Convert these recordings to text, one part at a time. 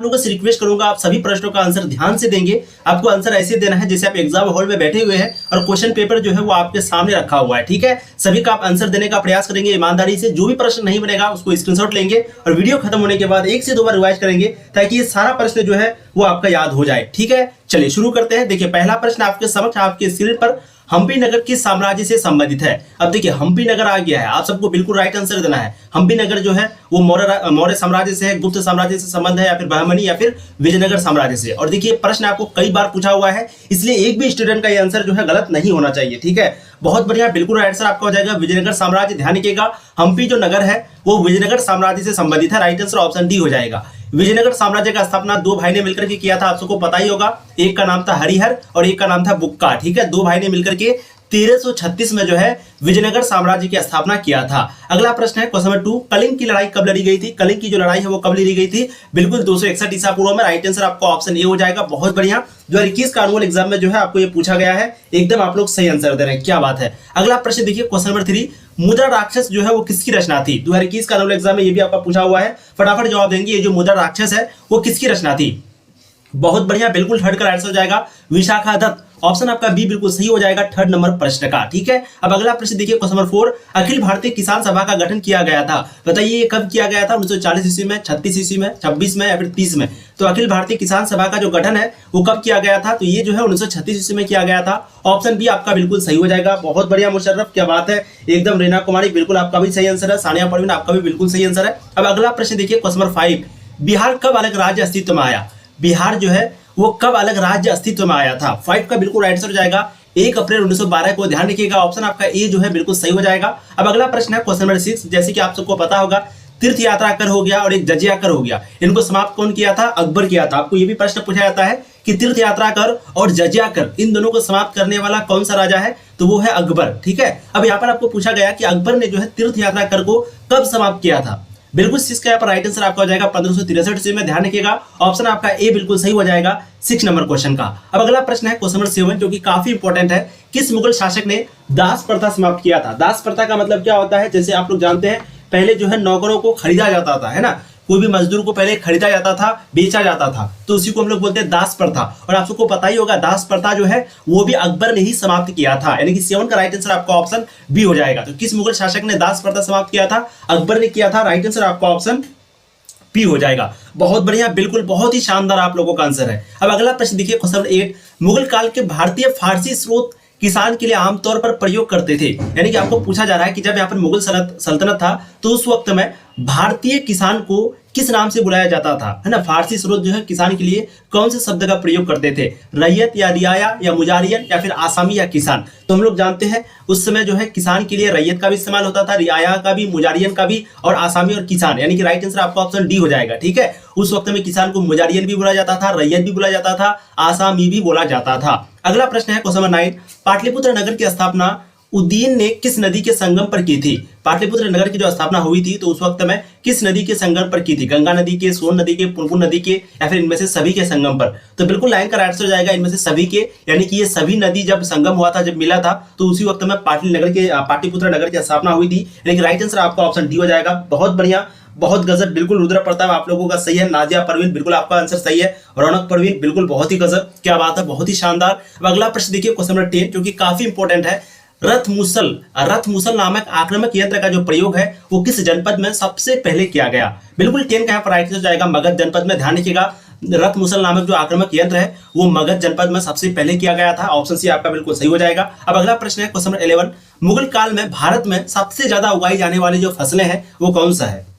लोगों से रिक्वेस्ट करूंगा आप सभी प्रश्नों का आंसर ध्यान से देंगे। आपको आंसर ऐसे देना है जैसे आप एग्जाम हॉल में बैठे हुए हैं और क्वेश्चन पेपर जो है वो आपके सामने रखा हुआ है। ठीक है, सभी का आप आंसर देने का प्रयास करेंगे ईमानदारी से। जो भी प्रश्न नहीं बनेगा उसको स्क्रीनशॉट लेंगे और वीडियो खत्म होने के बाद 1 से 2 बार रिवाइज करेंगे ताकि ये सारा प्रश्न जो है वो आपका याद हो जाए। ठीक है, चलिए शुरू करते हैं। देखिए पहला प्रश्न आपके समक्ष आपके स्क्रीन पर हम्पी नगर किस साम्राज्य से संबंधित है। अब देखिए हम्पी नगर आ गया है, आप सबको बिल्कुल राइट आंसर देना है। हम्पी नगर जो है वो मौर्य साम्राज्य से है, गुप्त साम्राज्य से संबंध है, या फिर बहमनी या फिर विजयनगर साम्राज्य से। और देखिए प्रश्न आपको कई बार पूछा हुआ है, इसलिए एक भी स्टूडेंट का ये आंसर जो है गलत नहीं होना चाहिए। ठीक है, बहुत बढ़िया, बिल्कुल राइट आंसर आपका हो जाएगा विजयनगर साम्राज्य। ध्यान रखिएगा हम्पी जो नगर है वो विजयनगर साम्राज्य से संबंधित है। राइट आंसर ऑप्शन डी हो जाएगा। विजयनगर साम्राज्य का स्थापना 2 भाई ने मिलकर के किया था, आप सबको पता ही होगा। एक का नाम था हरिहर और एक का नाम था बुक्का। ठीक है, 2 भाई ने मिलकर के 1336 में जो है विजयनगर साम्राज्य की स्थापना किया था। अगला प्रश्न है क्वेश्चन नंबर 2, कलिंग की लड़ाई कब लड़ी गई थी। कलिंग की जो लड़ाई है वो कब लड़ी गई थी, बिल्कुल 261 ईसा पूर्व में। राइट आंसर आपको ऑप्शन ए हो जाएगा। बहुत बढ़िया, 2021 का एनुअल एग्जाम में जो है आपको ये पूछा गया है, एकदम आप लोग सही आंसर दे रहे हैं, क्या बात है। अगला प्रश्न देखिए क्वेश्चन नंबर 3, मुद्रा राक्षस जो है वो किसकी रचना थी। 2021 का एनुअल एग्जाम में ये भी आपका पूछा हुआ है, फटाफट जवाब देंगे। ये जो मुद्रा राक्षस है वो किसकी रचना थी। बहुत बढ़िया, बिल्कुल थर्ड का आंसर हो जाएगा विशाखा दत्त। ऑप्शन आपका बी बिल्कुल सही हो जाएगा थर्ड नंबर प्रश्न का। ठीक है, अब अगला प्रश्न देखिए क्वेश्चन नंबर 4, अखिल भारतीय किसान सभा का गठन किया गया था। बताइए ये कब किया गया था, 1940 ईस्वी में, 36 ईस्वी में, 26 में या फिर 30 में। तो अखिल भारतीय किसान सभा का जो गठन है वो कब किया गया था, तो ये जो है 1936 ईस्वी में किया गया था। ऑप्शन बी आपका बिल्कुल सही हो जाएगा। बहुत बढ़िया मुशर्रफ, क्या बात है, एकदम। रीना कुमारी बिल्कुल आपका भी सही आंसर है। सानिया परवीन आपका भी बिल्कुल सही आंसर है। अब अगला प्रश्न देखिए क्वेश्चन नंबर 5, बिहार कब अलग राज्य अस्तित्व में आया। बिहार जो है वो कब अलग राज्य अस्तित्व में आया था। 5 का बिल्कुल राइट आंसर हो जाएगा 1 अप्रैल 1912 को। ध्यान रखिएगा ऑप्शन आपका ए जो है बिल्कुल सही हो जाएगा। अब अगला प्रश्न है क्वेश्चन नंबर 6, जैसे कि आप सबको पता होगा तीर्थ यात्रा कर हो गया और एक जजिया कर हो गया, इनको समाप्त कौन किया था, अकबर किया था। आपको ये भी प्रश्न पूछा जाता है कि तीर्थ यात्रा कर और जजिया कर इन दोनों को समाप्त करने वाला कौन सा राजा है, तो वो है अकबर। ठीक है, अब यहाँ पर आपको पूछा गया कि अकबर ने जो है तीर्थ यात्रा कर को कब समाप्त किया था। बिल्कुल 6 का यहाँ पर राइट आंसर आपका हो जाएगा 1563 ईस्वी में। ध्यान रखिएगा ऑप्शन आपका ए बिल्कुल सही हो जाएगा 6 नंबर क्वेश्चन का। अब अगला प्रश्न है क्वेश्चन नंबर 7 जो कि काफी इंपॉर्टेंट है, किस मुगल शासक ने दास प्रथा समाप्त किया था। दास प्रथा का मतलब क्या होता है, जैसे आप लोग जानते हैं पहले जो है नौकरों को खरीदा जाता था, है ना, कोई भी मजदूर को पहले खरीदा जाता था, बेचा जाता था, तो उसी को हम लोग बोलते हैं दास प्रथा। और आप सबको पता ही होगा दास प्रथा जो है वो भी अकबर ने ही समाप्त किया था, यानी कि 7 का राइट आंसर आपका ऑप्शन बी हो जाएगा। तो किस मुगल शासक ने दास प्रथा समाप्त किया था, अकबर ने किया था। राइट आंसर आपका ऑप्शन पी हो जाएगा। बहुत बढ़िया, बिल्कुल बहुत ही शानदार आप लोगों का आंसर है। अब अगला प्रश्न देखिए क्वेश्चन नंबर 8, मुगल काल के भारतीय फारसी स्रोत किसान के लिए आमतौर पर प्रयोग करते थे। यानी कि आपको पूछा जा रहा है कि जब यहाँ पर मुगल सल्तनत था तो उस वक्त में भारतीय किसान को किस नाम से बुलाया जाता था, है ना। फारसी स्रोत जो है किसान के लिए कौन से शब्द का प्रयोग करते थे, रैयत या रियाया या मुजारियन या फिर आसामी या किसान। तो हम लोग जानते हैं उस समय जो है किसान के लिए रैयत का भी इस्तेमाल होता था, रियाया का भी, मुजारियन का भी, और आसामी और किसान, यानी कि राइट आंसर आपका ऑप्शन डी हो जाएगा। ठीक है, उस वक्त में किसान को मुजारियन भी बोला जाता था, रैयत भी बोला जाता था, आसामी भी बोला जाता था। अगला प्रश्न है क्वेश्चन नंबर 9, पाटलिपुत्र नगर की स्थापना उदयन ने किस नदी के संगम पर की थी। पाटलिपुत्र नगर की जो स्थापना हुई थी तो उस वक्त में किस नदी के संगम पर की थी, गंगा नदी के, सोन नदी के, पुनपुन नदी के, या फिर इनमें से सभी के संगम पर। तो बिल्कुल लाइन का राइट आंसर हो जाएगा इनमें से सभी के, यानी कि ये सभी नदी जब संगम हुआ था, जब मिला था, तो उसी वक्त में पाटलिपुत्र नगर की स्थापना हुई थी। यानी कि राइट आंसर आपका ऑप्शन डी हो जाएगा। बहुत बढ़िया, बहुत गजब, बिल्कुल रुद्र प्रताप आप लोगों का सही है। नाजिया परवीन बिल्कुल आपका आंसर सही है। रौनक परवीन बिल्कुल बहुत ही गजब, क्या बात है, बहुत ही शानदार। अब अगला प्रश्न देखिए क्वेश्चन नंबर 10 जो कि काफी इंपॉर्टेंट है, रथ मूसल नामक आक्रामक यंत्र का जो प्रयोग है वो किस जनपद में सबसे पहले किया गया। बिल्कुल 10 का यहाँ पर राइट हो जाएगा मगध जनपद में। ध्यान रखिएगा रथ मूसल नामक जो आक्रामक यंत्र है वो मगध जनपद में सबसे पहले किया गया था। ऑप्शन सी आपका बिल्कुल सही हो जाएगा। अब अगला प्रश्न है क्वेश्चन नंबर 11, मुगल काल में भारत में सबसे ज्यादा उगाई जाने वाली जो फसलें हैं वो कौन सा है।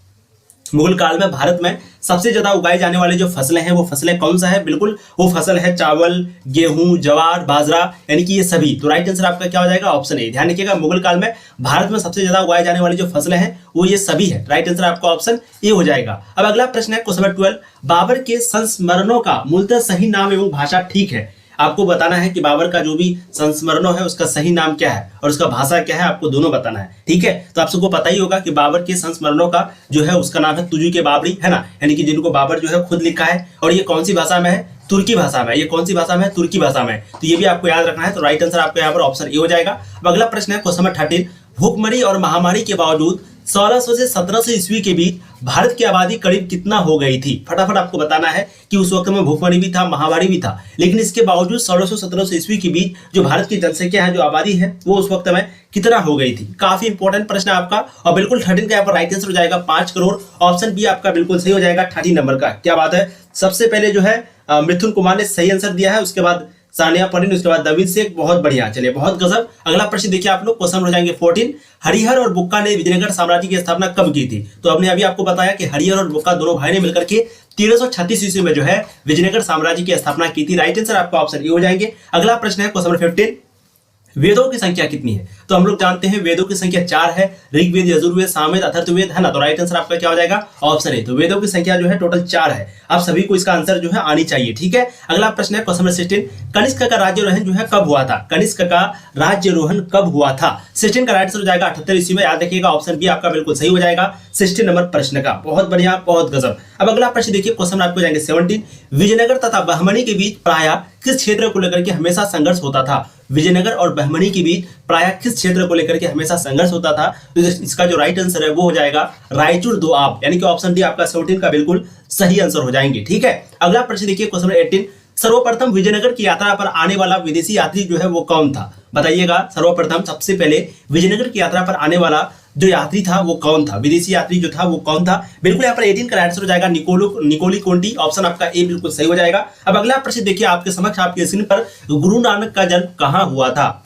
मुगल काल में भारत में सबसे ज्यादा उगाई जाने वाली जो फसलें हैं वो फसलें कौन सा है, बिल्कुल वो फसल है चावल, गेहूं, ज्वार, बाजरा, यानी कि ये सभी। तो राइट आंसर आपका क्या हो जाएगा, ऑप्शन ए। ध्यान रखिएगा मुगल काल में भारत में सबसे ज्यादा उगाई जाने वाली जो फसलें हैं वो ये सभी है। राइट आंसर आपका ऑप्शन ए हो जाएगा। अब अगला प्रश्न है क्वेश्चन नंबर 12, बाबर के संस्मरणों का मूलतः सही नाम एवं भाषा ठीक है। आपको बताना है कि बाबर का जो भी संस्मरणों है उसका सही नाम क्या है और उसका भाषा क्या है, आपको दोनों बताना है। ठीक है, तो आप सबको पता ही होगा कि बाबर के संस्मरणों का जो है उसका नाम है तुजु के बाबरी, है ना, यानी कि जिनको बाबर जो है खुद लिखा है। और ये कौन सी भाषा में है, तुर्की भाषा में। ये कौन सी भाषा में है, तुर्की भाषा में। तो ये भी आपको याद रखना है। तो राइट आंसर आपका यहाँ पर ऑप्शन ए हो जाएगा। अब अगला प्रश्न है क्वेश्चन नंबर 13, भूखमरी और महामारी के बावजूद 1600 से 1700 ईस्वी के बीच भारत की आबादी करीब कितना हो गई थी? फटाफट आपको बताना है कि उस वक्त में भूखमरी भी था, महामारी भी था, लेकिन इसके बावजूद 1600-1700 ईस्वी के बीच जो भारत की जनसंख्या है, जो आबादी है, वो उस वक्त में कितना हो गई थी? काफी इंपॉर्टेंट प्रश्न है आपका और बिल्कुल 13 का यहाँ पर राइट आंसर हो जाएगा 5 करोड़। ऑप्शन बी आपका बिल्कुल सही हो जाएगा 13 नंबर का। क्या बात है। सबसे पहले जो है मिथुन कुमार ने सही आंसर दिया है, उसके बाद सानिया परवीन, उसके बाद नवीन शेख। बहुत बढ़िया, चलिए बहुत गजब। अगला प्रश्न देखिए आप लोग, क्वेश्चन हो जाएंगे 14। हरिहर और बुक्का ने विजयनगर साम्राज्य की स्थापना कब की थी? तो हमने अभी आपको बताया कि हरिहर और बुक्का दोनों भाई ने मिलकर के 1336 ईस्वी में जो है विजयनगर साम्राज्य की स्थापना की थी। राइट आंसर आपका ऑप्शन ए हो जाएंगे। अगला प्रश्न है क्वेश्चन नंबर 15। वेदों की संख्या कितनी है? तो हम लोग जानते हैं वेदों की संख्या 4 है, ऋग्वेद, यजुर्वेद, सामवेद, अथर्ववेद, है ना। तो राइट आंसर आपका क्या हो जाएगा? Option A. तो वेदों की संख्या जो है टोटल 4 है। आप सभी को इसका आंसर जो है आनी चाहिए, ठीक है। अगला प्रश्न है क्वेश्चन नंबर 16। कनिष्क का राज्यारोहण जो है कब हुआ था? कनिष्क का राज्यारोहण कब हुआ था? 16 का राइट आंसर हो जाएगा 78 ईस्वी में। याद रखिएगा ऑप्शन बी आपका बिल्कुल सही हो जाएगा 16 नंबर प्रश्न का। बहुत बढ़िया, बहुत गजब। अब अगला प्रश्न देखिए, क्वेश्चन आपको जाएंगे 17। विजयनगर तथा बहमनी के बीच प्रायः किस क्षेत्र को लेकर के हमेशा संघर्ष होता था? विजयनगर और बहमनी के बीच प्रायः किस क्षेत्र को लेकर के हमेशा संघर्ष होता था? तो इसका जो राइट आंसर है वो हो जाएगा रायचूर दोआब, यानी कि ऑप्शन डी आपका 17 का बिल्कुल सही आंसर हो जाएंगे, ठीक है। अगला प्रश्न देखिए क्वेश्चन नंबर 18। सर्वप्रथम विजयनगर की यात्रा पर आने वाला विदेशी यात्री जो है वो कौन था? बताइएगा। सर्वप्रथम सबसे पहले विजयनगर की यात्रा पर आने वाला जो यात्री था वो कौन था? विदेशी यात्री जो था वो कौन था? बिल्कुल यहाँ पर 18 का आंसर हो जाएगा निकोली कोंटी। ऑप्शन आपका ए बिल्कुल सही हो जाएगा। अब अगला प्रश्न देखिए आपके समक्ष, आपके स्क्रीन पर, गुरु नानक का जन्म कहाँ हुआ था?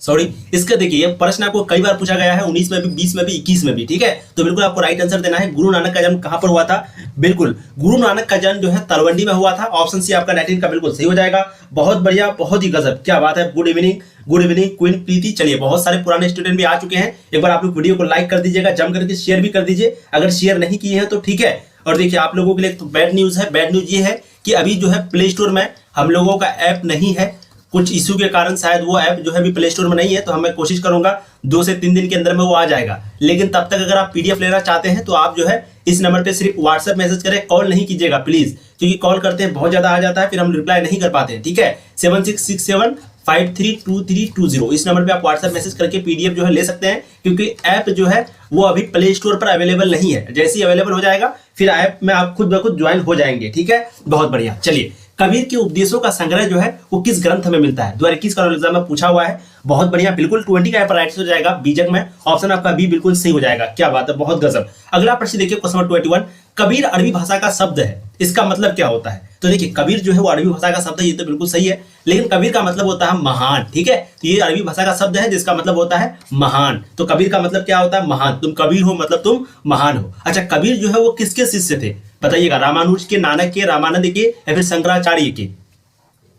सॉरी, इसका देखिए प्रश्न आपको कई बार पूछा गया है, 19 में भी, 20 में भी, 21 में भी, ठीक है। तो बिल्कुल आपको राइट आंसर देना है। गुरु नानक का जन्म कहां पर हुआ था? बिल्कुल गुरु नानक का जन्म जो है तलवंडी में हुआ था। ऑप्शन सी आपका 19 का बिल्कुल सही हो जाएगा। बहुत बढ़िया, बहुत ही गजब, क्या बात है। Good evening, good evening queen Preeti. चलिए बहुत सारे पुराने स्टूडेंट भी आ चुके हैं। एक बार आप लोग वीडियो को लाइक कर दीजिएगा, जम करके शेयर भी कर दीजिए अगर शेयर नहीं किए हैं तो, ठीक है। और देखिए आप लोगों के लिए तो बैड न्यूज है। बैड न्यूज ये है कि अभी जो है प्ले स्टोर में हम लोगों का ऐप नहीं है, कुछ इशू के कारण शायद वो ऐप जो है अभी प्ले स्टोर में नहीं है। तो मैं कोशिश करूंगा 2 से 3 दिन के अंदर में वो आ जाएगा। लेकिन तब तक अगर आप पीडीएफ लेना चाहते हैं तो आप जो है इस नंबर पे सिर्फ व्हाट्सएप मैसेज करें, कॉल नहीं कीजिएगा प्लीज, क्योंकि कॉल करते हैं बहुत ज्यादा आ जाता है, फिर हम रिप्लाई नहीं कर पाते हैं, ठीक है। 7667532320 इस नंबर पे आप व्हाट्सएप मैसेज करके पीडीएफ जो है ले सकते हैं, क्योंकि ऐप जो है वो अभी प्ले स्टोर पर अवेलेबल नहीं है। जैसे ही अवेलेबल हो जाएगा फिर ऐप में आप खुद ब खुद ज्वाइन हो जाएंगे, ठीक है। बहुत बढ़िया। चलिए, कबीर के उपदेशों का संग्रह जो है वो किस ग्रंथ में मिलता है? 2021 का एग्जाम में पूछा हुआ है। बहुत बढ़िया, बिल्कुल 20 का यहाँ पर राइट हो जाएगा बीजक में। ऑप्शन आपका बी बिल्कुल सही हो जाएगा। क्या बात है, बहुत गजब। अगला प्रश्न देखिए क्वेश्चन नंबर 21। कबीर अरबी भाषा का शब्द है, इसका मतलब क्या होता है? तो देखिए कबीर जो है वो अरबी भाषा का शब्द है, ये तो बिल्कुल सही है, लेकिन कबीर का मतलब होता है महान, ठीक है। तो ये अरबी भाषा का शब्द है जिसका मतलब होता है महान। तो कबीर का मतलब क्या होता है? महान। तुम कबीर हो मतलब तुम महान हो। अच्छा, कबीर जो है वो किसके शिष्य थे? बताइएगा। रामानुज के, नानक के, रामानंद के, या फिर शंकराचार्य के?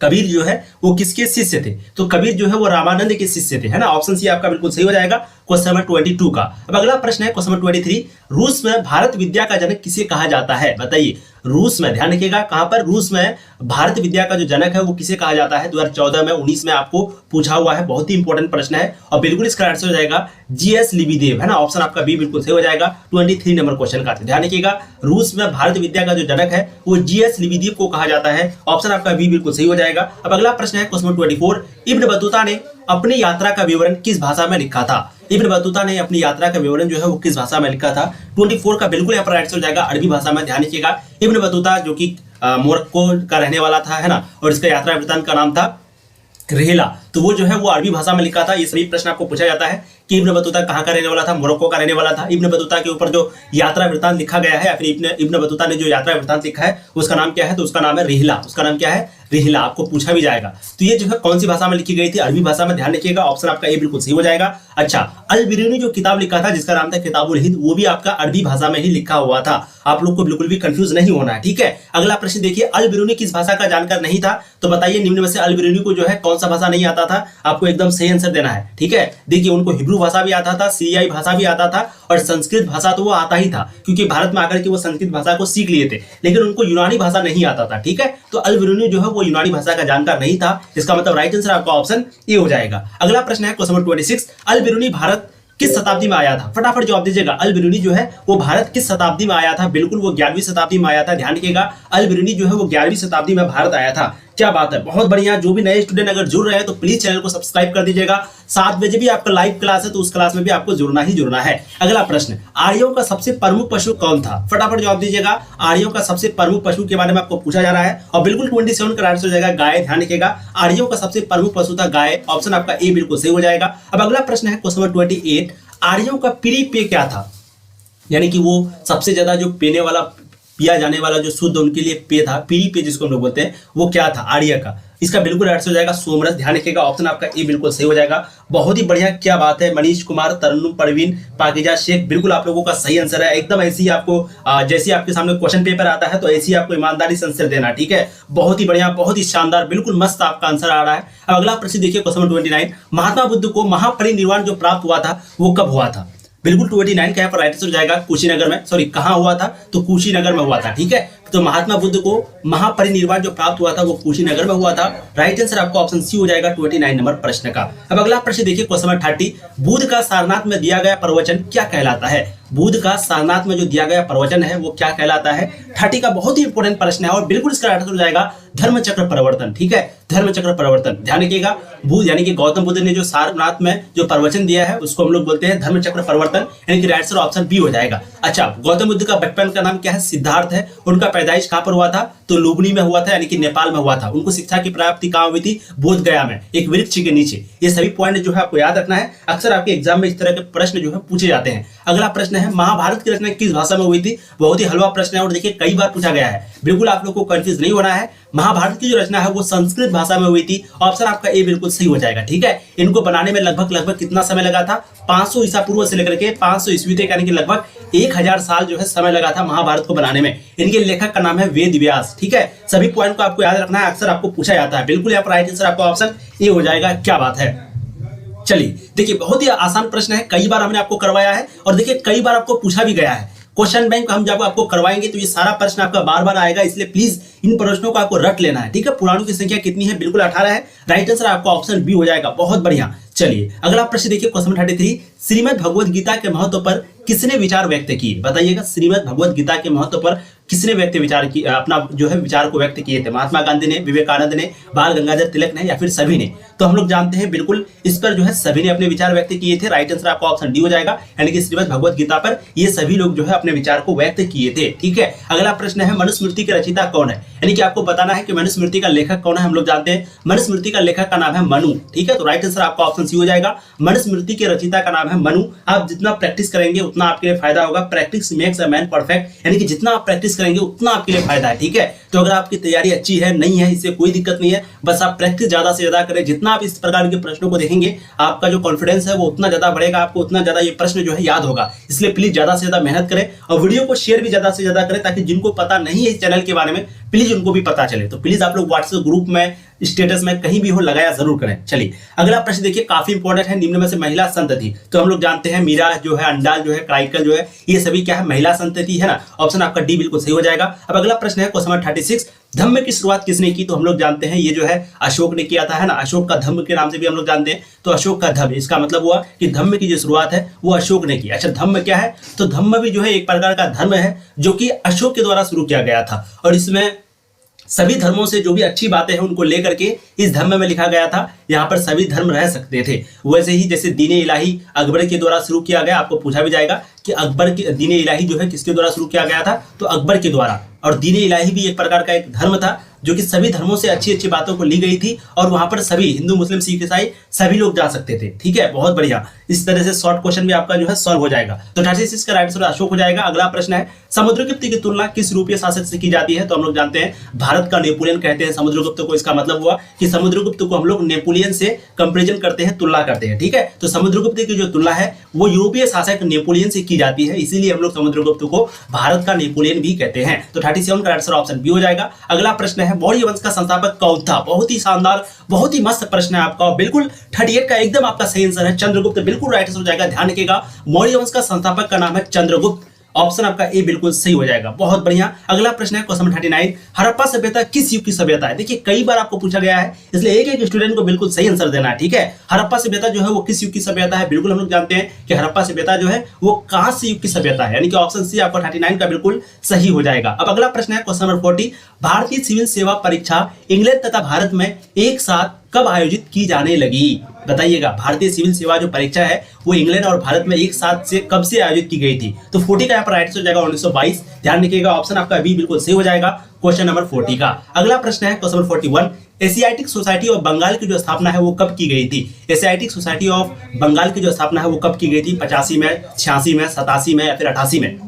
कबीर जो है वो किसके शिष्य थे? तो कबीर जो है वो रामानंद के शिष्य थे, है ना। ऑप्शन सी आपका बिल्कुल सही हो जाएगा क्वेश्चन नंबर 22 का। अब अगला प्रश्न है क्वेश्चन नंबर 23। रूस में भारत विद्या का जनक किसे कहा जाता है? बताइए। रूस में, ध्यान रखिएगा कहां पर, रूस में भारत विद्या का जो जनक है वो किसे कहा जाता है? 2014 में, 19 में आपको पूछा हुआ है। बहुत ही इंपॉर्टेंट प्रश्न है और बिल्कुल इसका आंसर हो जाएगा जीएस लिबिदेव, है ना। ऑप्शन आपका बी बिल्कुल सही हो जाएगा 23 नंबर क्वेश्चन का। ध्यान रखिएगा, रूस में भारत विद्या का जो जनक है वो जीएस लिबिदेव को कहा जाता है। ऑप्शन आपका बी बिल्कुल सही हो जाएगा। अब अगला प्रश्न है क्वेश्चन नंबर 24। इब्न बतूता ने अपनी यात्रा का विवरण किस भाषा में लिखा था? इब्न बतूता ने अपनी यात्रा का विवरण जो है वो किस भाषा में लिखा था? 24 का बिल्कुल यहाँ पर राइट हो जाएगा अरबी भाषा में। ध्यान रखिएगा, इब्न बतूता जो कि मोरक्को का रहने वाला था, है ना, और इसका यात्रा वृत्तांत का नाम था रिहला। तो वो जो है वो अरबी भाषा में लिखा था। ये सभी प्रश्न आपको पूछा जाता है कि इब्न बतूता कहाँ का रहने वाला था? मोरक्को का रहने वाला था। इब्न बतूता के ऊपर जो यात्रा वृत्तांत लिखा गया है, या फिर इब्न बतूता ने जो यात्रा वृत्तांत लिखा है उसका नाम क्या है? तो उसका नाम है रिहला। उसका नाम क्या है? रिहला। आपको पूछा भी जाएगा। तो ये जो है कौन सी भाषा में लिखी गई थी? अरबी भाषा में। ध्यान रखिएगा, ऑप्शन आपका ए बिल्कुल सही हो जाएगा। अच्छा, अल बिरूनी जो किताब लिखा था जिसका नाम था किताबुल हिंद, वो भी आपका अरबी भाषा में ही लिखा हुआ था। आप लोग को बिल्कुल भी कंफ्यूज नहीं होना है, ठीक है। अगला प्रश्न देखिए, अल बिरूनी किस भाषा का जानकार नहीं था? तो बताइए निम्न में से अल बिरूनी को जो है कौन सा भाषा नहीं आता था? आपको एकदम सही आंसर देना है, ठीक है। देखिए उनको हिब्रू भाषा भी आता था, सीरियाई भाषा भी आता था, और संस्कृत भाषा तो वो आता ही था, क्योंकि भारत में आकर के वो संस्कृत भाषा को सीख लिए थे, लेकिन उनको यूनानी भाषा नहीं आता था, ठीक है। तो अल बिरूनी जो है वो यूनानी भाषा का जानकार नहीं था। इसका मतलब राइट आंसर आपका ऑप्शन ए हो जाएगा। अगला प्रश्न है क्वेश्चन नंबर 26। अल बिरूनी भारत किस शताब्दी में आया था? फटाफट जवाब दीजिएगा। अल बिरूनी जो है वो भारत किस शताब्दी में आया था? बिल्कुल वो 11वीं शताब्दी में आया था। ध्यान रखिएगा, अल बिरूनी जो है वो 11वीं शताब्दी में भारत आया था। क्या बात है, बहुत बढ़िया। जो भी नए स्टूडेंट अगर जुड़ रहे हैं तो प्लीज चैनल को सब्सक्राइब कर दीजिएगा। 7 बजे भी आपका लाइव क्लास है, तो उस क्लास में भी आपको जुड़ना ही जुड़ना है। अगला प्रश्न, आर्यों का सबसे प्रमुख पशु कौन था? फटाफट जवाब दीजिएगा। आर्यों का सबसे प्रमुख पशु के बारे में आपको पूछा जा रहा है और बिल्कुल 27 का आंसर हो जाएगा गाय। ध्यान रखिएगा, आर्यों का सबसे प्रमुख पशु था गाय। ऑप्शन आपका ए बिल्कुल सही हो जाएगा। अब अगला प्रश्न है क्वेश्चन नंबर 28, आर्यों का प्रिय पेय क्या था? यानी कि वो सबसे ज्यादा जो पीने वाला, पिया जाने वाला जो शुद्ध उनके लिए पेय था, पीरी पेय जिसको हम लोग बोलते हैं, वो क्या था आर्य का? इसका बिल्कुल आंसर हो जाएगा सोमरस। ध्यान रखिएगा, ऑप्शन आपका ए बिल्कुल सही हो जाएगा। बहुत ही बढ़िया, क्या बात है। मनीष कुमार, तरन्नुम परवीन, पाकिजा शेख, बिल्कुल आप लोगों का सही आंसर है। एकदम ऐसी आपको जैसे आपके सामने क्वेश्चन पेपर आता है तो ऐसी आपको ईमानदारी से आंसर देना, ठीक है। बहुत ही बढ़िया, बहुत ही शानदार, बिल्कुल मस्त आपका आंसर आ रहा है। अब अगला प्रश्न देखिए क्वेश्चन नंबर 29, महात्मा बुद्ध को महापरिनिर्वाण जो प्राप्त हुआ था वो कब हुआ था? बिल्कुल 29 का यहाँ पर राइट आंसर हो जाएगा कुशीनगर में। सॉरी, कहाँ हुआ था? तो कुशीनगर में हुआ था, ठीक है। तो महात्मा बुद्ध को महापरिनिर्वाण जो प्राप्त हुआ था वो कुशीनगर में हुआ था। राइट आंसर आपका ऑप्शन सी हो जाएगा 29 नंबर प्रश्न का। अब अगला प्रश्न देखिए क्वेश्चन नंबर 30, बुद्ध का सारनाथ में दिया गया प्रवचन क्या कहलाता है? बुद्ध का सारनाथ में जो दिया गया प्रवचन है वो क्या कहलाता है? 30 का बहुत ही इंपॉर्टेंट प्रश्न है और बिल्कुल इसका आंसर हो जाएगा धर्मचक्र प्रवर्तन, ठीक है। धर्मचक्र प्रवर्तन, ध्यान रखिएगा। बुद्ध यानी कि गौतम बुद्ध ने जो सारनाथ में जो प्रवचन दिया है उसको हम लोग बोलते हैं धर्मचक्र प्रवर्तन, यानी कि राइट आंसर ऑप्शन बी हो जाएगा। अच्छा, गौतम बुद्ध का बचपन का नाम क्या है? सिद्धार्थ है। उनका पैदाइश कहां पर हुआ था? तो लुबनी में हुआ था, यानी कि नेपाल में हुआ था। उनको शिक्षा की प्राप्ति कहां हुई थी? बोध गया में, एक वृक्ष के नीचे। ये सभी पॉइंट जो है आपको याद रखना है, अक्सर आपके एग्जाम में इस तरह के प्रश्न जो है पूछे जाते हैं। अगला प्रश्न है, महाभारत की रचना किस भाषा में हुई थी? बहुत ही हलवा प्रश्न है और देखिए कई बार पूछा गया है, बिल्कुल आप लोग को कंफ्यूज नहीं होना है। महाभारत की जो रचना है वो संस्कृत भाषा में हुई थी। ऑप्शन आपका ए बिल्कुल सही हो जाएगा, ठीक है। इनको बनाने में लगभग कितना समय लगा था? 500 ईसा पूर्व से लेकर के 500 ईस्वी तक, यानी कि लगभग 1000 साल जो है समय लगा था महाभारत को बनाने में। इनके लेखक का नाम है वेद व्यास, ठीक है। सभी पॉइंट को आपको याद रखना है, अक्सर आपको पूछा जाता है। बिल्कुल यहाँ पर राइट आंसर आपका ऑप्शन ए हो जाएगा। क्या बात है। चलिए देखिए, बहुत ही आसान प्रश्न है, कई बार हमने आपको करवाया है और देखिए कई बार आपको पूछा भी गया है। क्वेश्चन बैंक हम जब आपको करवाएंगे तो ये सारा प्रश्न आपका बार बार आएगा, इसलिए प्लीज इन प्रश्नों को आपको रट लेना है, ठीक है। पुराणों की संख्या कितनी है? बिल्कुल 18 है। राइट आंसर आपका ऑप्शन बी हो जाएगा। बहुत बढ़िया। चलिए अगला प्रश्न देखिए क्वेश्चन 33, श्रीमद् भगवद गीता के महत्व पर किसने विचार व्यक्त किए? बताइएगा, श्रीमद् भगवद गीता के महत्व पर किसने अपना जो है विचार को व्यक्त किए थे? महात्मा गांधी ने, विवेकानंद ने, बाल गंगाधर तिलक ने, या फिर सभी ने? तो हम लोग जानते हैं बिल्कुल इस पर जो है सभी ने अपने विचार व्यक्त किए थे। राइट आंसर आपका ऑप्शन डी हो जाएगा, यानी कि श्रीमद् भगवद गीता पर ये सभी लोग जो है अपने विचार को व्यक्त किए थे, ठीक है। अगला प्रश्न है, मनुस्मृति के रचयिता कौन है? यानी कि आपको बताना है कि मनुस्मृति का लेखक कौन है। हम लोग जानते हैं मनुस्मृति का लेखक का नाम है मनु, ठीक है। तो राइट आंसर आपका ऑप्शन सी हो जाएगा। मनुस्मृति के रचयिता का नाम है मनु। आप जितना प्रैक्टिस करेंगे उतना आपके लिए फायदा होगा। Practice makes a man perfect, यानी कि जितना आप प्रैक्टिस करेंगे उतना आपके लिए फायदा है, ठीक है। तो अगर आपकी तैयारी अच्छी है, नहीं है, इससे कोई दिक्कत नहीं है, बस आप प्रैक्टिस ज्यादा से ज्यादा करें। जितना आप इस प्रकार के प्रश्नों को देखेंगे आपका जो कॉन्फिडेंस है वो उतना ज्यादा बढ़ेगा, आपको उतना ज्यादा ये प्रश्न जो है याद होगा। इसलिए प्लीज ज्यादा से ज्यादा मेहनत करें और वीडियो को शेयर भी ज्यादा से ज्यादा करें, ताकि जिनको पता नहीं है इस चैनल के बारे में प्लीज उनको भी पता चले। तो प्लीज आप लोग व्हाट्सएप ग्रुप में, स्टेटस में कहीं भी हो लगाया जरूर करें। चलिए अगला प्रश्न देखिए, काफी इंपॉर्टेंट है। निम्न में से महिला संत थी? तो हम लोग जानते हैं मीरा जो है, अंडाल जो है, क्राइकल जो है, ये सभी क्या है? महिला संत थी, है ना। ऑप्शन आपका डी बिल्कुल सही हो जाएगा। अब अगला प्रश्न है क्वेश्चन नंबर 36, धम्म की शुरुआत किसने की? तो हम लोग जानते हैं ये जो है अशोक ने किया था, है ना। अशोक का धम्म के नाम से भी हम लोग जानते हैं। तो अशोक का धम्म, इसका मतलब हुआ कि धम्म की जो शुरुआत है वो अशोक ने की। अच्छा, धम्म क्या है? तो धम्म भी जो है एक प्रकार का धर्म है जो कि अशोक के द्वारा शुरू किया गया था और इसमें सभी धर्मों से जो भी अच्छी बातें हैं उनको लेकर के इस धर्म में लिखा गया था। यहाँ पर सभी धर्म रह सकते थे। वैसे ही जैसे दीन इलाही अकबर के द्वारा शुरू किया गया, आपको पूछा भी जाएगा कि अकबर के दीन इलाही जो है किसके द्वारा शुरू किया गया था? तो अकबर के द्वारा। और दीन इलाही भी एक प्रकार का एक धर्म था जो कि सभी धर्मों से अच्छी अच्छी बातों को ली गई थी और वहां पर सभी हिंदू, मुस्लिम, सिख, ईसाई सभी लोग जा सकते थे, ठीक है। बहुत बढ़िया। इस तरह से शॉर्ट क्वेश्चन भी आपका जो है सॉल्व हो जाएगा। तो 36 का राइट आंसर अशोक हो जाएगा। अगला प्रश्न है, समुद्रगुप्त की तुलना किस यूरोपीय शासक से की जाती है? तो हम लोग जानते हैं भारत का नेपोलियन कहते हैं समुद्रगुप्त को। इसका मतलब हुआ कि समुद्रगुप्त को हम लोग नेपोलियन से कंपेरिजन करते हैं, तुलना करते हैं, ठीक है। तो समुद्रगुप्त की जो तुलना है वो यूरोपीय शासक नेपोलियन से की जाती है, इसीलिए हम लोग समुद्रगुप्त को भारत का नेपोलियन भी कहते हैं। तो 37 का आंसर ऑप्शन बी हो जाएगा। अगला प्रश्न है, मौर्य वंश का संस्थापक कौन था? बहुत ही शानदार, बहुत ही मस्त प्रश्न है आपका। बिल्कुल 38 का एकदम आपका सही आंसर है चंद्रगुप्त, बिल्कुल राइट आंसर हो जाएगा। ध्यान रखिएगा, मौर्य वंश का संस्थापक का नाम है चंद्रगुप्त। ऑप्शन आपका ए बिल्कुल सही हो जाएगा। बहुत बढ़िया। अगला प्रश्न है क्वेश्चन 39, हड़प्पा सभ्यता किस युग की सभ्यता है? देखिए कई बार आपको पूछा गया है, इसलिए एक एक स्टूडेंट को बिल्कुल सही आंसर देना है, ठीक है। हड़प्पा सभ्यता जो है वो किस युग की सभ्यता है? बिल्कुल हम लोग जानते हैं कि हड़प्पा सभ्यता जो है वो कांस्य युग की सभ्यता है, यानी कि ऑप्शन सी आपका 39 का बिल्कुल सही हो जाएगा। अब अगला प्रश्न है क्वेश्चन नंबर 40, भारतीय सिविल सेवा परीक्षा इंग्लैंड तथा भारत में एक साथ कब आयोजित की जाने लगी? बताइएगा, भारतीय सिविल सेवा जो परीक्षा है वो इंग्लैंड और भारत में एक साथ से कब से आयोजित की गई थी? तो 40 का यहाँ पर राइट हो जाएगा 1922। ध्यान रखिएगा, ऑप्शन आपका बी बिल्कुल सही हो जाएगा क्वेश्चन नंबर 40 का। अगला प्रश्न है question number 41, Asiatic society of Bengal की जो स्थापना है वो कब की गई थी? एशियाटिक सोसाइटी ऑफ बंगाल की जो स्थापना है वो कब की गई थी? 85 में, 86 में, 87 में या फिर 88 में?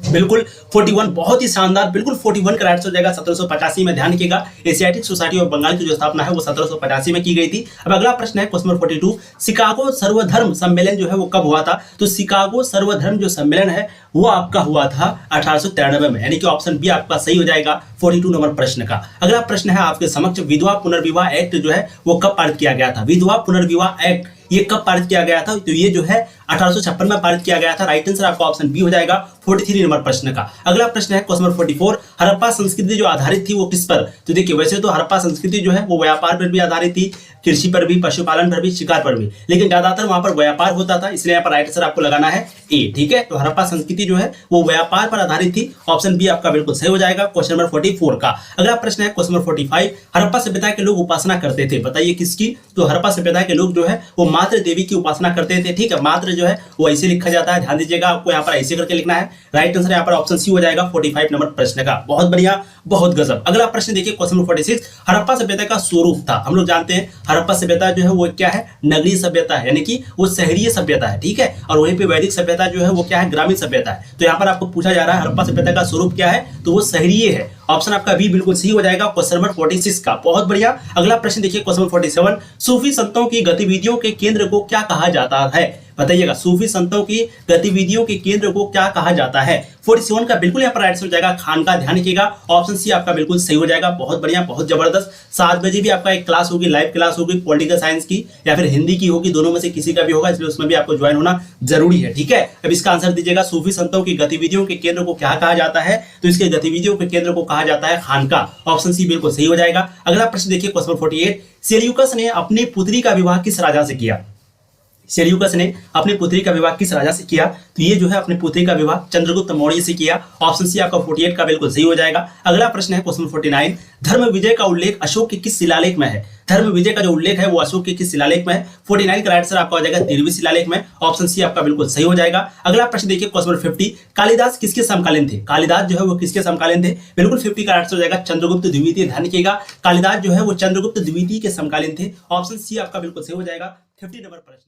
बिल्कुल 41, बहुत ही शानदार, बिल्कुल 41 का राइट हो जाएगा 1785 में। ध्यान रखिएगा, एशियाटिक सोसाइटी ऑफ बंगाल की जो स्थापना है वो 1785 में की गई थी। अब अगला प्रश्न है क्वेश्चन नंबर 42, शिकागो सर्वधर्म सम्मेलन जो है वो कब हुआ था? तो शिकागो सर्वधर्म जो सम्मेलन है वो आपका हुआ था 1893 में, यानी कि ऑप्शन बी आपका सही हो जाएगा 42 नंबर प्रश्न का। अगला प्रश्न है आपके समक्ष, विधवा पुनर्विवाह एक्ट जो है वो कब पारित किया गया था? विधवा पुनर्विवाह एक्ट ये कब पारित किया गया था? तो ये जो है 1856 में पारित किया गया था। राइट आंसर आपका ऑप्शन बी हो जाएगा 43 नंबर प्रश्न का। अगला प्रश्न है क्वेश्चन नंबर 44, हड़प्पा संस्कृति जो आधारित थी वो किस पर? तो देखिए वैसे तो हड़प्पा संस्कृति जो है वो व्यापार पर भी आधारित थी, कृषि पर भी, पशुपालन पर भी, शिकार पर भी, लेकिन ज्यादातर वहां पर व्यापार होता था, इसलिए यहाँ पर राइट आंसर आपको लगाना है ए, ठीक है। तो हड़प्पा संस्कृति जो है वो व्यापार पर आधारित थी, ऑप्शन बी आपका बिल्कुल सही हो जाएगा क्वेश्चन नंबर 44 का। अगला प्रश्न है क्वेश्चन नंबर 45, हड़प्पा सभ्यता के लोग उपासना करते थे, बताइए किसकी? तो हड़प्पा सभ्यता के लोग जो है वो मातृ देवी की उपासना करते थे, ठीक है। मातृ जो है वो ऐसे लिखा जाता है, ध्यान दीजिएगा, आपको यहाँ पर ऐसे करके लिखना है। राइट आंसर यहाँ पर ऑप्शन सी हो जाएगा 45 नंबर प्रश्न का। बहुत बढ़िया, बहुत गजब। अगला प्रश्न देखिए क्वेश्चन नंबर 46, हड़प्पा सभ्यता का स्वरूप था। हम लोग जानते हैं हड़प्पा सभ्यता जो है वो क्या है? नगरीय सभ्यता है, यानी कि वो शहरीय सभ्यता है, ठीक है। और वहीं पे वैदिक सभ्यता जो है वो क्या है? ग्रामीण सभ्यता है। तो यहाँ पर आपको पूछा जा रहा है हड़प्पा सभ्यता का स्वरूप क्या है? तो वो शहरीय है, ऑप्शन आपका बी बिल्कुल सही हो जाएगा क्वेश्चन नंबर 46 का। बहुत बढ़िया। अगला प्रश्न देखिए क्वेश्चन नंबर 47, सूफी संतों की गतिविधियों के केंद्र को क्या कहा जाता है? बताइएगा, सूफी संतों की गतिविधियों के केंद्र को क्या कहा जाता है? 47 का बिल्कुल यहाँ पर राइट हो जाएगा खानका। ध्यान रखिएगा, ऑप्शन सी आपका बिल्कुल सही हो जाएगा। बहुत बढ़िया, बहुत जबरदस्त। 7 बजे भी आपका एक क्लास होगी, लाइव क्लास होगी, पॉलिटिकल साइंस की या फिर हिंदी की होगी, दोनों में से किसी का भी होगा, इसलिए उसमें भी आपको ज्वाइन होना जरूरी है, ठीक है। अब इसका आंसर दीजिएगा, सूफी संतों की गतिविधियों के केंद्र को क्या कहा जाता है? तो इसके गतिविधियों के केंद्र को कहा जाता है खानका, ऑप्शन सी बिल्कुल सही हो जाएगा। अगला प्रश्न देखिए क्वेश्चन 48, सेल्यूकस ने अपनी पुत्री का विवाह किस राजा से किया? सेल्यूकस ने अपनी पुत्री का विवाह किस राजा से किया? तो ये जो है अपनी पुत्री का विवाह चंद्रगुप्त मौर्य से किया, ऑप्शन सी आपका 48 का बिल्कुल सही हो जाएगा। अगला प्रश्न है क्वेश्चन 49, धर्म विजय का उल्लेख अशोक के किस शिलालेख में है? धर्म विजय का जो उल्लेख है वो अशोक के किस शिलालेख में है? 49 का राइट आंसर आपका हो जाएगा 13वें शिलालेख में, ऑप्शन सी आपका बिल्कुल सही हो जाएगा। अगला प्रश्न देखिए क्वेश्चन 50, कालिदास किसके समकालीन थे? कालिदास जो है वो किसके समकालीन थे? बिल्कुल 50 का राइट आंसर हो जाएगा चंद्रगुप्त द्वितीय। ध्यान रखिएगा, कालिदास जो है वो चंद्रगुप्त द्वितीय के समकालीन थे, ऑप्शन सी आपका बिल्कुल सही हो जाएगा 50 नंबर प्रश्न।